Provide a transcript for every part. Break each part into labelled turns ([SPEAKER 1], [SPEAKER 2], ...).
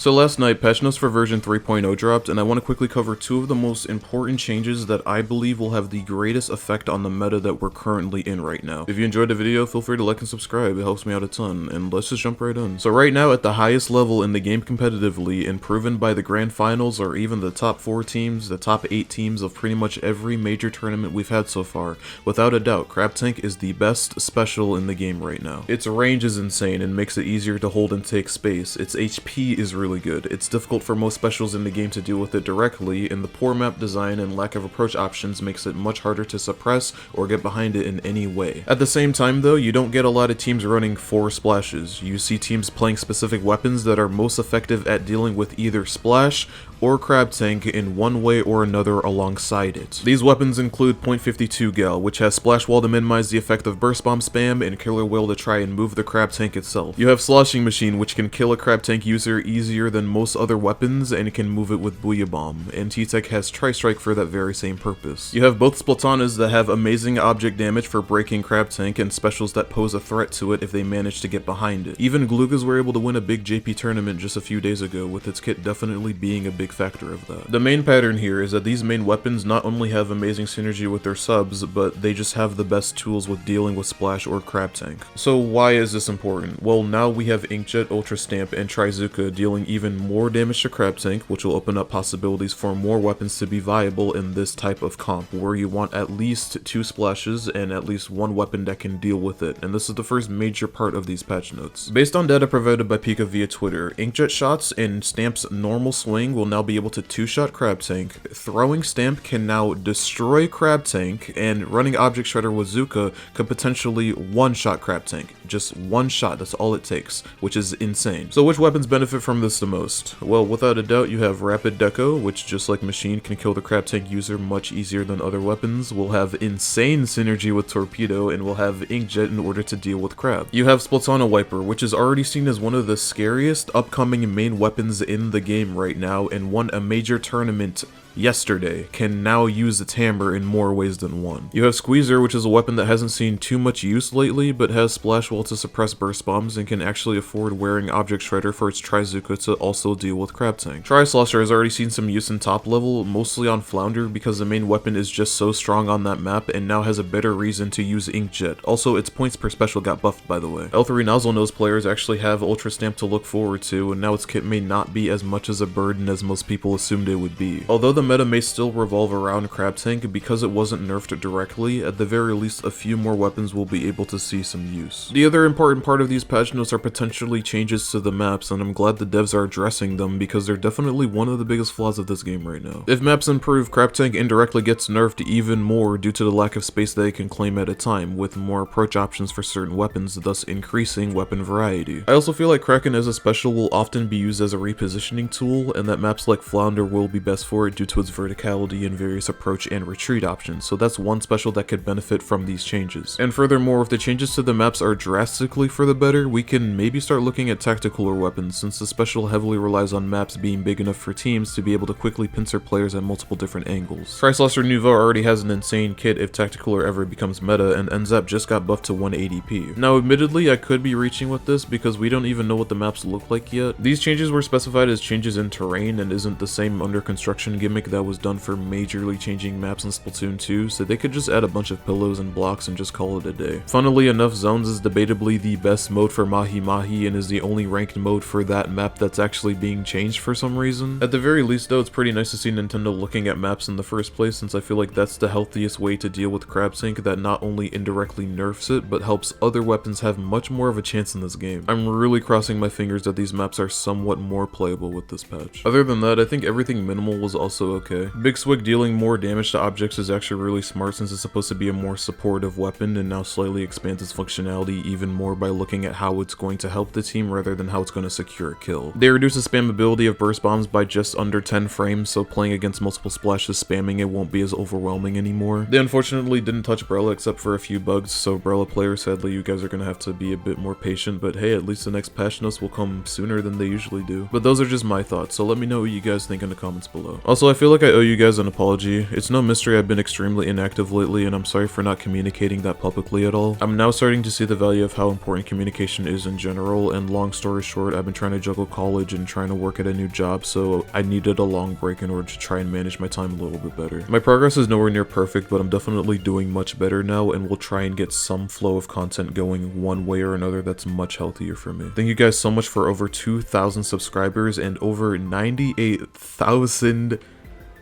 [SPEAKER 1] So last night, patch notes for version 3.0 dropped, and I want to quickly cover two of the most important changes that I believe will have the greatest effect on the meta that we're currently in right now. If you enjoyed the video, feel free to like and subscribe, it helps me out a ton, and let's just jump right in. So right now, at the highest level in the game competitively, and proven by the grand finals or even the top 4 teams, the top 8 teams of pretty much every major tournament we've had so far, without a doubt, Crab Tank is the best special in the game right now. Its range is insane and makes it easier to hold and take space. Its HP is really good. It's difficult for most specials in the game to deal with it directly, and the poor map design and lack of approach options makes it much harder to suppress or get behind it in any way. At the same time though, you don't get a lot of teams running 4 splashes. You see teams playing specific weapons that are most effective at dealing with either splash or Crab Tank in one way or another alongside it. These weapons include .52 Gal, which has Splash Wall to minimize the effect of Burst Bomb spam, and Killer Whale to try and move the Crab Tank itself. You have Sloshing Machine, which can kill a Crab Tank user easier than most other weapons, and it can move it with Booyah Bomb, and T-Tech has Tri-Strike for that very same purpose. You have both Splatonas that have amazing object damage for breaking Crab Tank, and specials that pose a threat to it if they manage to get behind it. Even Glugas were able to win a big JP tournament just a few days ago, with its kit definitely being a big factor of that. The main pattern here is that these main weapons not only have amazing synergy with their subs, but they just have the best tools with dealing with Splash or Crab Tank. So why is this important? Well, now we have Inkjet, Ultra Stamp, and Trizuka dealing even more damage to Crab Tank, which will open up possibilities for more weapons to be viable in this type of comp, where you want at least 2 splashes and at least 1 weapon that can deal with it, and this is the first major part of these patch notes. Based on data provided by Pika via Twitter, Inkjet shots and Stamp's normal swing will now be able to 2-shot Crab Tank, Throwing Stamp can now destroy Crab Tank, and running Object Shredder with Zuka could potentially 1-shot Crab Tank. Just 1 shot, that's all it takes, which is insane. So which weapons benefit from this the most? Well, without a doubt, you have Rapid Deco, which just like Machine can kill the Crab Tank user much easier than other weapons, will have insane synergy with Torpedo, and will have Inkjet in order to deal with Crab. You have Splatana Wiper, which is already seen as one of the scariest upcoming main weapons in the game right now, and won a major tournament yesterday, can now use its hammer in more ways than one. You have Squeezer, which is a weapon that hasn't seen too much use lately, but has Splash Wall to suppress burst bombs and can actually afford wearing Object Shredder for its Trizuka to also deal with Crab Tank. Tri-Slosher has already seen some use in top level, mostly on Flounder because the main weapon is just so strong on that map and now has a better reason to use Inkjet. Also, its points per special got buffed, by the way. L3 Nozzle Nose players actually have Ultra Stamp to look forward to, and now its kit may not be as much as a burden as most people assumed it would be. Although the meta may still revolve around Crab Tank, because it wasn't nerfed directly, at the very least a few more weapons will be able to see some use. The other important part of these patch notes are potentially changes to the maps, and I'm glad the devs are addressing them because they're definitely one of the biggest flaws of this game right now. If maps improve, Crab Tank indirectly gets nerfed even more due to the lack of space they can claim at a time, with more approach options for certain weapons, thus increasing weapon variety. I also feel like Kraken as a special will often be used as a repositioning tool, and that maps like Flounder will be best for it due to its verticality and various approach and retreat options, so that's one special that could benefit from these changes. And furthermore, if the changes to the maps are drastically for the better, we can maybe start looking at tactical weapons, since the special heavily relies on maps being big enough for teams to be able to quickly pincer players at multiple different angles. Tri-Slosher Nouveau already has an insane kit if tactical ever becomes meta, and NZAP just got buffed to 180p. Now admittedly, I could be reaching with this because we don't even know what the maps look like yet. These changes were specified as changes in terrain and isn't the same under construction gimmick that was done for majorly changing maps in Splatoon 2, so they could just add a bunch of pillows and blocks and just call it a day. Funnily enough, Zones is debatably the best mode for Mahi Mahi and is the only ranked mode for that map that's actually being changed for some reason. At the very least though, it's pretty nice to see Nintendo looking at maps in the first place, since I feel like that's the healthiest way to deal with Crab Tank that not only indirectly nerfs it, but helps other weapons have much more of a chance in this game. I'm really crossing my fingers that these maps are somewhat more playable with this patch. Other than that, I think everything minimal was also okay. Big Swig dealing more damage to objects is actually really smart, since it's supposed to be a more supportive weapon, and now slightly expands its functionality even more by looking at how it's going to help the team rather than how it's going to secure a kill. They reduce the spammability of burst bombs by just under 10 frames, so playing against multiple splashes spamming it won't be as overwhelming anymore. They unfortunately didn't touch Brella except for a few bugs, so Brella players, sadly you guys are going to have to be a bit more patient, but hey, at least the next patch notes will come sooner than they usually do. But those are just my thoughts, so let me know what you guys think in the comments below. Also, I feel like I owe you guys an apology. It's no mystery I've been extremely inactive lately, and I'm sorry for not communicating that publicly at all. I'm now starting to see the value of how important communication is in general, and long story short, I've been trying to juggle college and trying to work at a new job, so I needed a long break in order to try and manage my time a little bit better. My progress is nowhere near perfect, but I'm definitely doing much better now, and we'll try and get some flow of content going one way or another that's much healthier for me. Thank you guys so much for over 2,000 subscribers and over 98,000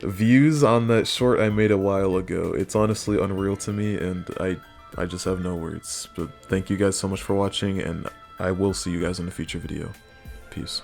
[SPEAKER 1] views on that short I made a while ago. It's honestly unreal to me, and I just have no words. But thank you guys so much for watching, and I will see you guys in a future video. Peace.